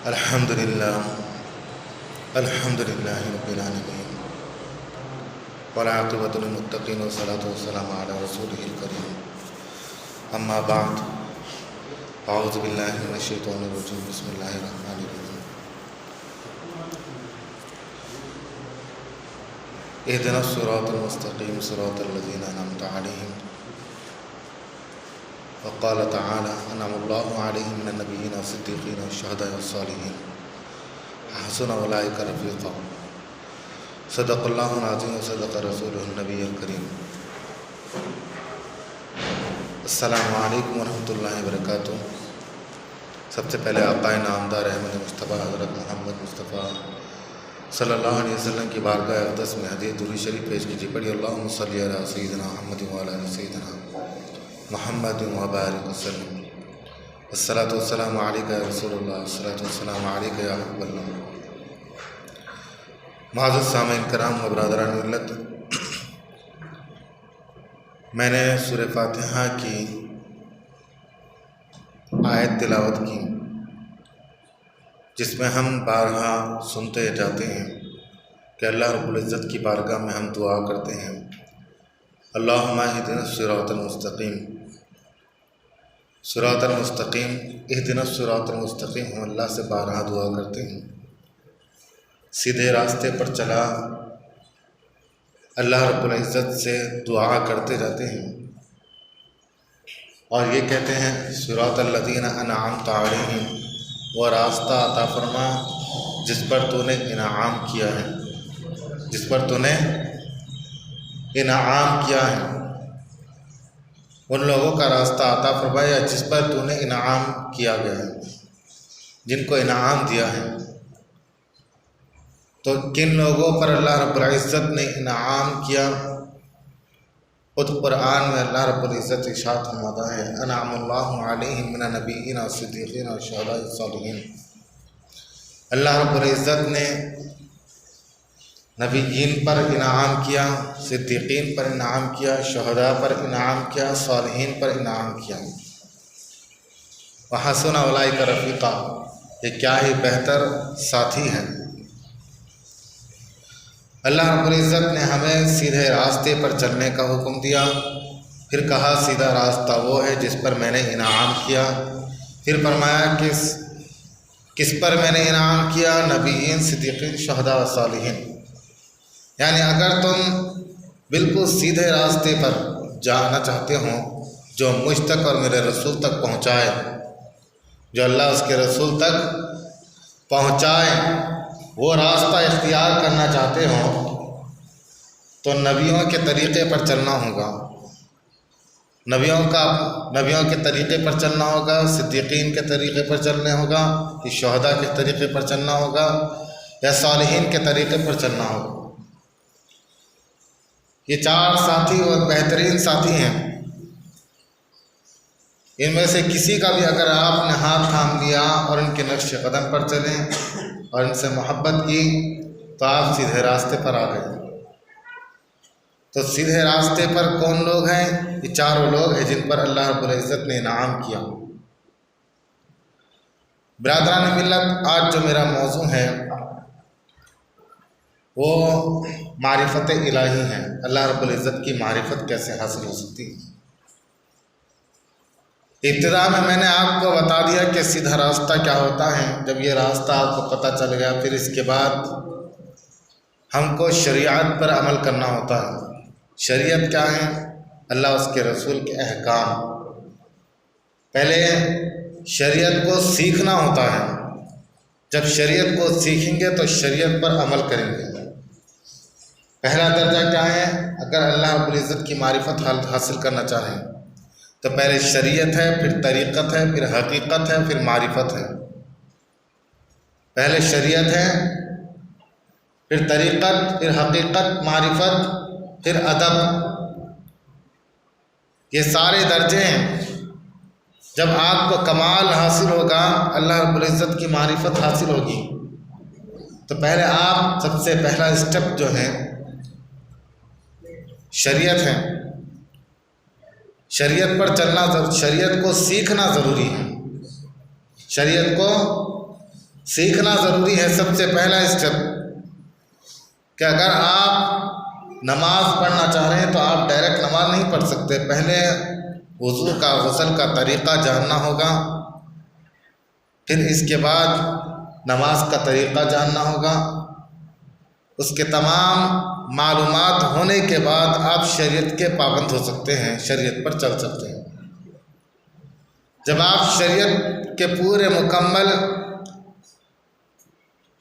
الحمدللہ رب العالمین والعاقبۃ للمتقین والصلاۃ والسلام علی رسولہ الکریم اما بعد اعوذ باللہ من الشیطان الرجیم بسم اللہ الرحمن الرحیم اہدنا الصراط المستقیم صراط الذین انعمت علیہم وقال تعالی انعم اللہ علیہم من النبیین والصدیقین والشہداء والصالحین حسن اولئک رفیقا صدق اللہ العظیم وصدق رسولہ النبی الکریم۔ السلام علیکم ورحمۃ اللہ وبرکاتہ۔ سب سے پہلے آقائے نامدار احمد مصطفیٰ حضرت محمد مصطفیٰ صلی اللہ علیہ وسلم کی بارگاہ اقدس میں حدیث درود شریف پیش کیجیے۔ پڑھی اللہم صلی علی سیدنا محمد وعلی آل سیدنا محمد وبارک وسلم۔ الصلاۃ والسلام علیک یا رسول اللہ، الصلاۃ والسلام علیک یا حبیب اللہ۔ معزز سامعین کرام و برادران ملت، میں نے سورہ فاتحہ کی آیت تلاوت کی جس میں ہم بارہا سنتے جاتے ہیں کہ اللہ رب العزت کی بارگاہ میں ہم دعا کرتے ہیں اللہم اہدنا الصراط المستقیم، صراط المستقیم، اہدنا الصراط المستقیم۔ ہم اللہ سے بارہا دعا کرتے ہیں سیدھے راستے پر چلا اللہ رب العزت سے دعا کرتے جاتے ہیں اور یہ کہتے ہیں صراط الذین انعمت علیہم، وہ راستہ عطا فرما جس پر تو نے انعام کیا ہے، جس پر تو نے انعام کیا ہے، ان لوگوں کا راستہ عطا فرمایا جس پر تو نے انعام کیا گیا ہے، جن کو انعام دیا ہے۔ تو کن لوگوں پر اللہ رب العزت نے انعام کیا؟ خود قرآن میں اللہ رب العزت ارشاد فرماتا ہے انعم اللہ علیہم من النبیین والصدیقین والشہداء والصالحین۔ اللہ رب العزت نے نبیین پر انعام کیا، صدیقین پر انعام کیا، شہداء پر انعام کیا، صالحین پر انعام کیا۔ وحسن اولئک رفیقا، یہ کیا ہی بہتر ساتھی ہیں۔ اللہ رب العزت نے ہمیں سیدھے راستے پر چلنے کا حکم دیا، پھر کہا سیدھا راستہ وہ ہے جس پر میں نے انعام کیا، پھر فرمایا کس پر میں نے انعام کیا؟ نبیین، صدیقین، شہداء و صالحین۔ یعنی اگر تم بالکل سیدھے راستے پر جانا چاہتے ہو جو مجھ تک اور میرے رسول تک پہنچائے، جو اللہ اس کے رسول تک پہنچائے، وہ راستہ اختیار کرنا چاہتے ہو تو نبیوں کے طریقے پر چلنا ہوگا، نبیوں کے طریقے پر چلنا ہوگا، صدیقین کے طریقے پر چلنا ہوگا، کہ شہداء کے طریقے پر چلنا ہوگا یا صالحین کے طریقے پر چلنا ہوگا۔ یہ چار ساتھی اور بہترین ساتھی ہیں، ان میں سے کسی کا بھی اگر آپ نے ہاتھ تھام لیا اور ان کے نقش قدم پر چلیں اور ان سے محبت کی تو آپ سیدھے راستے پر آ گئے۔ تو سیدھے راستے پر کون لوگ ہیں؟ یہ چاروں لوگ ہیں جن پر اللہ رب العزت نے انعام کیا۔ برادران ملت، آج جو میرا موضوع ہے وہ معرفت الہی ہے۔ اللہ رب العزت کی معرفت کیسے حاصل ہو سکتی ہے؟ ابتدا میں نے آپ کو بتا دیا کہ سیدھا راستہ کیا ہوتا ہے۔ جب یہ راستہ آپ کو پتہ چل گیا، پھر اس کے بعد ہم کو شریعت پر عمل کرنا ہوتا ہے۔ شریعت کیا ہے؟ اللہ اس کے رسول کے احکام۔ پہلے شریعت کو سیکھنا ہوتا ہے، جب شریعت کو سیکھیں گے تو شریعت پر عمل کریں گے۔ پہلا درجہ کیا ہے؟ اگر اللہ رب العزت کی معرفت حاصل کرنا چاہیں تو پہلے شریعت ہے، پھر طریقت ہے، پھر حقیقت ہے، پھر معرفت ہے۔ پہلے شریعت ہے، پھر طریقت، پھر حقیقت، معرفت، پھر ادب۔ یہ سارے درجے ہیں۔ جب آپ کو کمال حاصل ہوگا، اللہ رب العزت کی معرفت حاصل ہوگی، تو پہلے آپ سب سے پہلا اسٹیپ جو ہے شریعت ہے۔ شریعت پر چلنا، شریعت کو سیکھنا ضروری ہے۔ شریعت کو سیکھنا ضروری ہے۔ سب سے پہلا اسٹیپ کہ اگر آپ نماز پڑھنا چاہ رہے ہیں تو آپ ڈائریکٹ نماز نہیں پڑھ سکتے، پہلے وضو کا غسل کا طریقہ جاننا ہوگا، پھر اس کے بعد نماز کا طریقہ جاننا ہوگا۔ اس کے تمام معلومات ہونے کے بعد آپ شریعت کے پابند ہو سکتے ہیں، شریعت پر چل سکتے ہیں۔ جب آپ شریعت کے پورے مکمل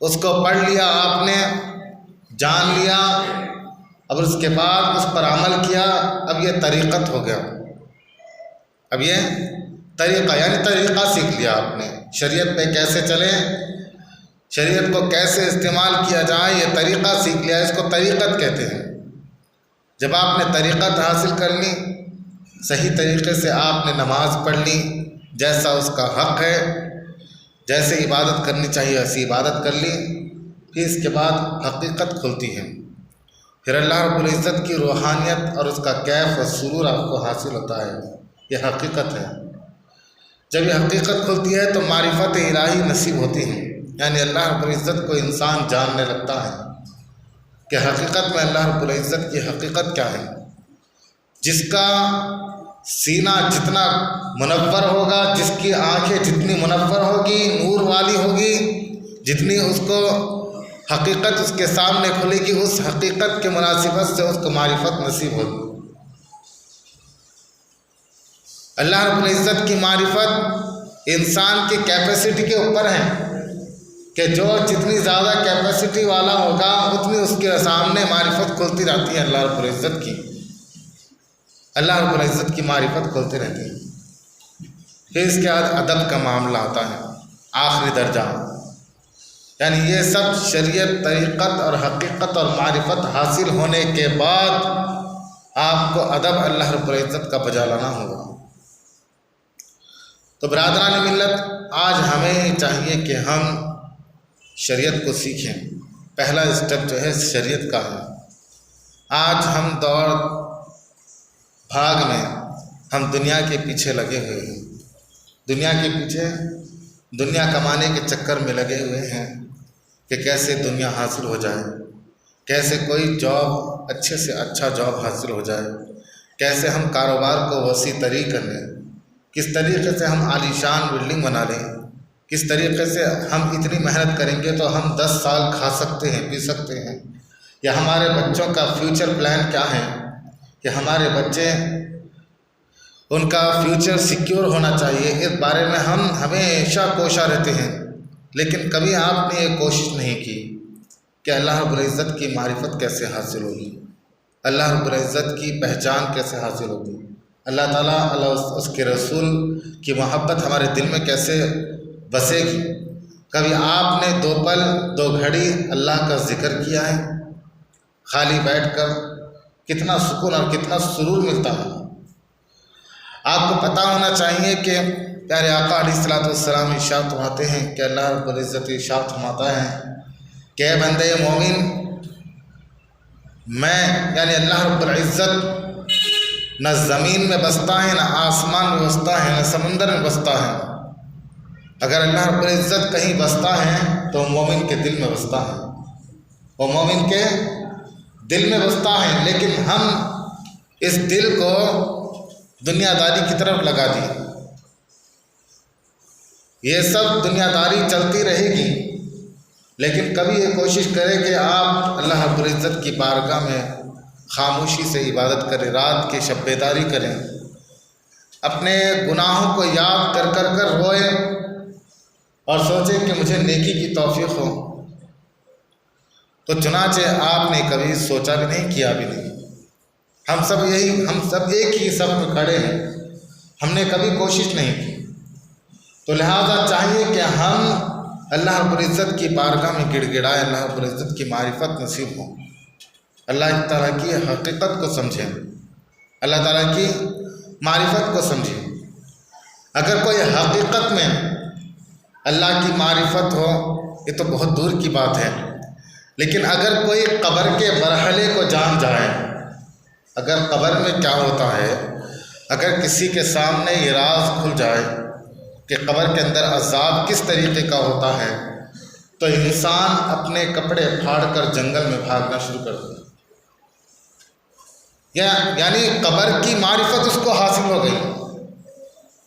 اس کو پڑھ لیا، آپ نے جان لیا، اب اس کے بعد اس پر عمل کیا، اب یہ طریقت ہو گیا، اب یہ طریقہ یعنی طریقہ سیکھ لیا آپ نے، شریعت پہ کیسے چلیں، شریعت کو کیسے استعمال کیا جائے، یہ طریقہ سیکھ لیا، اس کو طریقت کہتے ہیں۔ جب آپ نے طریقت حاصل کر لی، صحیح طریقے سے آپ نے نماز پڑھ لی، جیسا اس کا حق ہے، جیسے عبادت کرنی چاہیے ایسی عبادت کر لی، پھر اس کے بعد حقیقت کھلتی ہے، پھر اللہ رب العزت کی روحانیت اور اس کا کیف و سرور آپ کو حاصل ہوتا ہے، یہ حقیقت ہے۔ جب یہ حقیقت کھلتی ہے تو معرفت الہی نصیب ہوتی ہے، یعنی اللہ رب العزت کو انسان جاننے لگتا ہے کہ حقیقت میں اللہ رب العزت کی حقیقت کیا ہے۔ جس کا سینہ جتنا منور ہوگا، جس کی آنکھیں جتنی منور ہوگی، نور والی ہوگی، جتنی اس کو حقیقت اس کے سامنے کھلے گی، اس حقیقت کے مناسبت سے اس کو معرفت نصیب ہوگی۔ اللہ رب العزت کی معرفت انسان کی کیپیسٹی کے اوپر ہے کہ جو جتنی زیادہ کیپیسٹی والا ہوگا اتنی اس کے سامنے معرفت کھلتی رہتی ہے اللہ رب العزت کی، اللہ رب العزت کی معرفت کھلتی رہتی ہے۔ پھر اس کے بعد ادب کا معاملہ آتا ہے، آخری درجہ، یعنی یہ سب شریعت، طریقت اور حقیقت اور معرفت حاصل ہونے کے بعد آپ کو ادب اللہ رب العزت کا بجا لانا ہوگا۔ تو برادران ملت، آج ہمیں چاہیے کہ ہم شریعت کو سیکھیں۔ پہلا اسٹیپ جو ہے شریعت کا ہے۔ آج ہم دوڑ بھاگ میں ہم دنیا کے پیچھے لگے ہوئے ہیں، دنیا کے پیچھے، دنیا کمانے کے چکر میں لگے ہوئے ہیں کہ کیسے دنیا حاصل ہو جائے، کیسے کوئی جاب اچھے سے اچھا جاب حاصل ہو جائے، کیسے ہم کاروبار کو وسیع تری کر لیں، کس طریقے سے ہم عالیشان بلڈنگ بنا لیں، کس طریقے سے ہم اتنی محنت کریں گے تو ہم 10 سال کھا سکتے ہیں، پی سکتے ہیں، یا ہمارے بچوں کا فیوچر پلان کیا ہے کہ ہمارے بچے، ان کا فیوچر سیکیور ہونا چاہیے، اس بارے میں ہم ہمیشہ کوشاں رہتے ہیں، لیکن کبھی آپ نے یہ کوشش نہیں کی کہ اللہ رب العزت کی معرفت کیسے حاصل ہوگی، اللہ رب العزت کی پہچان کیسے حاصل ہوگی، اللہ تعالیٰ اس کے رسول کی محبت ہمارے دل میں کیسے بسے گی۔ کبھی آپ نے 2 پل 2 گھڑی اللہ کا ذکر کیا ہے؟ خالی بیٹھ کر کتنا سکون اور کتنا سرور ملتا ہے۔ آپ کو پتہ ہونا چاہیے کہ پیارے آقا علیہ الصلوۃ والسلام ارشاد فرماتے ہیں کہ اللہ رب العزت ارشاد فرماتا ہے کہ اے بندے مومن، میں یعنی اللہ رب العزت نہ زمین میں بستا ہے، نہ آسمان میں بستا ہے، نہ سمندر میں بستا ہے۔ اگر اللہ رب العزت کہیں بستا ہے تو مومن کے دل میں بستا ہے، وہ مومن کے دل میں بستا ہے، لیکن ہم اس دل کو دنیا داری کی طرف لگا دی۔ یہ سب دنیا داری چلتی رہے گی، لیکن کبھی یہ کوشش کرے کہ آپ اللہ رب العزت کی بارگاہ میں خاموشی سے عبادت کریں، رات کی شب بیداری کریں، اپنے گناہوں کو یاد کر کر کر روئے اور سوچیں کہ مجھے نیکی کی توفیق ہو۔ تو چنانچہ آپ نے کبھی سوچا بھی نہیں، کیا بھی نہیں۔ ہم سب ایک ہی صف میں کھڑے ہیں، ہم نے کبھی کوشش نہیں کی۔ تو لہٰذا چاہیے کہ ہم اللہ رب العزت کی بارگاہ میں گڑ گڑائیں، اللہ رب العزت کی معرفت نصیب ہو، اللہ تعالیٰ کی حقیقت کو سمجھیں، اللہ تعالیٰ کی معرفت کو سمجھیں۔ اگر کوئی حقیقت میں اللہ کی معرفت ہو یہ تو بہت دور کی بات ہے، لیکن اگر کوئی قبر کے مرحلے کو جان جائے، اگر قبر میں کیا ہوتا ہے، اگر کسی کے سامنے یہ راز کھل جائے کہ قبر کے اندر عذاب کس طریقے کا ہوتا ہے، تو انسان اپنے کپڑے پھاڑ کر جنگل میں بھاگنا شروع کر دیا، یعنی قبر کی معرفت اس کو حاصل ہو گئی،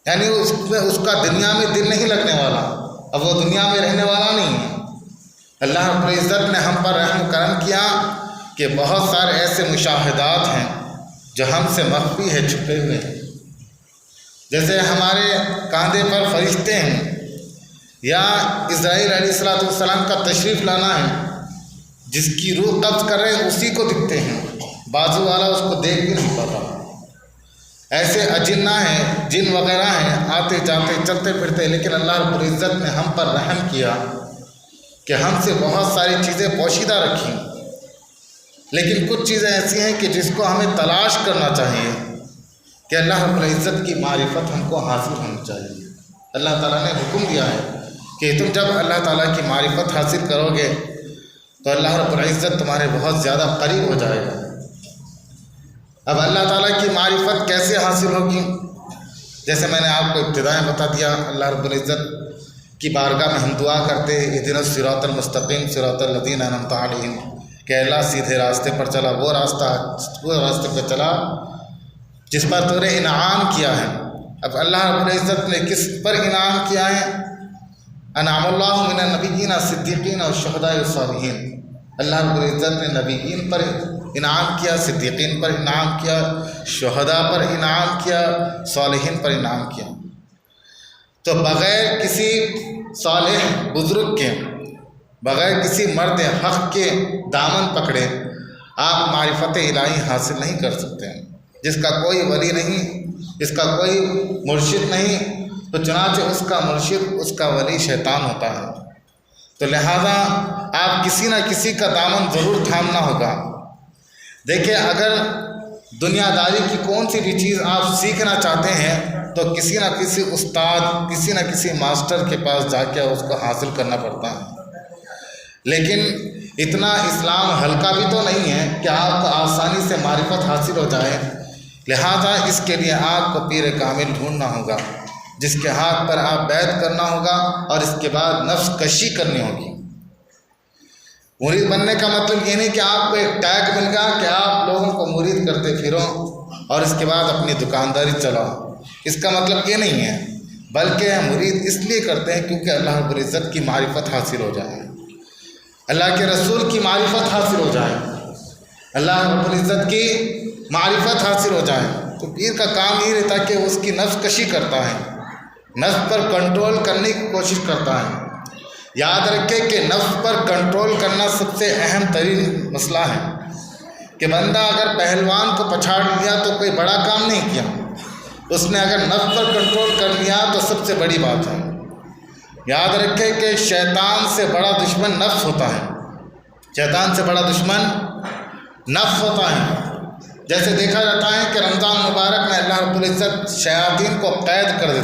یعنی اس کا دنیا میں دل نہیں لگنے والا، اب وہ دنیا میں رہنے والا نہیں ہے۔ اللہ رب العزت نے ہم پر رحم کرم کیا کہ بہت سارے ایسے مشاہدات ہیں جو ہم سے مخفی ہے، چھپے ہوئے ہیں، جیسے ہمارے کاندھے پر فرشتے ہیں، یا اسرائیل علیہ السلام کا تشریف لانا ہے، جس کی روح قبض کر رہے ہیں اسی کو دکھتے ہیں، بازو والا اس کو دیکھ بھی نہیں پاتا۔ ایسے اجنہ ہیں، جن وغیرہ ہیں، آتے جاتے چلتے پھرتے، لیکن اللہ رب العزت نے ہم پر رحم کیا کہ ہم سے بہت ساری چیزیں پوشیدہ رکھیں، لیکن کچھ چیزیں ایسی ہیں کہ جس کو ہمیں تلاش کرنا چاہیے کہ اللہ رب العزت کی معرفت ہم کو حاصل ہونی چاہیے۔ اللہ تعالیٰ نے حکم دیا ہے کہ تم جب اللہ تعالیٰ کی معرفت حاصل کرو گے تو اللہ رب العزت تمہارے بہت زیادہ قریب ہو جائے گا۔ اب اللہ تعالیٰ کی معرفت کیسے حاصل ہوگی؟ جیسے میں نے آپ کو ابتدائیں بتا دیا، اللہ رب العزت کی بارگاہ میں ہم دعا کرتے اہدنا الصراط المستقیم صراط الذین انعمت علیہم، کہ اللہ سیدھے راستے پر چلا، وہ راستے پہ چلا جس پر تو نے انعام کیا ہے۔ اب اللہ رب العزت نے کس پر انعام کیا ہے؟ انعم اللہ من النبیین صدیقین اور شہداء والصالحین۔ اللہ رب العزت نے نبیین پر انعام کیا، صدیقین پر انعام کیا، شہداء پر انعام کیا، صالحین پر انعام کیا۔ تو بغیر کسی صالح بزرگ کے، بغیر کسی مرد حق کے دامن پکڑے آپ معرفت الہی حاصل نہیں کر سکتے ہیں۔ جس کا کوئی ولی نہیں، جس کا کوئی مرشد نہیں، تو چنانچہ اس کا مرشد، اس کا ولی شیطان ہوتا ہے۔ تو لہذا آپ کسی نہ کسی کا دامن ضرور تھامنا ہوگا۔ دیکھیں، اگر دنیا داری کی کون سی بھی چیز آپ سیکھنا چاہتے ہیں تو کسی نہ کسی استاد، کسی نہ کسی ماسٹر کے پاس جا کے اس کو حاصل کرنا پڑتا ہے۔ لیکن اتنا اسلام ہلکا بھی تو نہیں ہے کہ آپ کو آسانی سے معرفت حاصل ہو جائے، لہذا اس کے لیے آپ کو پیر کامل ڈھونڈنا ہوگا، جس کے ہاتھ پر آپ بیعت کرنا ہوگا، اور اس کے بعد نفس کشی کرنی ہوگی۔ مرید بننے کا مطلب یہ نہیں کہ آپ کو ایک ٹیگ مل گیا کہ آپ لوگوں کو مرید کرتے پھرو اور اس کے بعد اپنی دکانداری چلاؤ، اس کا مطلب یہ نہیں ہے، بلکہ مرید اس لیے کرتے ہیں کیونکہ اللہ رب العزت کی معرفت حاصل ہو جائے، اللہ کے رسول کی معرفت حاصل ہو جائے، اللہ رب العزت کی معرفت حاصل ہو جائے۔ تو پیر کا کام یہ رہتا کہ اس کی نفس کشی کرتا ہے، نفس پر کنٹرول کرنے کی کوشش کرتا ہے۔ یاد رکھے کہ نفس پر کنٹرول کرنا سب سے اہم ترین مسئلہ ہے، کہ بندہ اگر پہلوان کو پچھاڑ لیا تو کوئی بڑا کام نہیں کیا، اس نے اگر نفس پر کنٹرول کر لیا تو سب سے بڑی بات ہے۔ یاد رکھے کہ شیطان سے بڑا دشمن نفس ہوتا ہے، شیطان سے بڑا دشمن نفس ہوتا ہے۔ جیسے دیکھا جاتا ہے کہ رمضان مبارک میں اللہ رب العزت شیاطین کو قید کر دیتا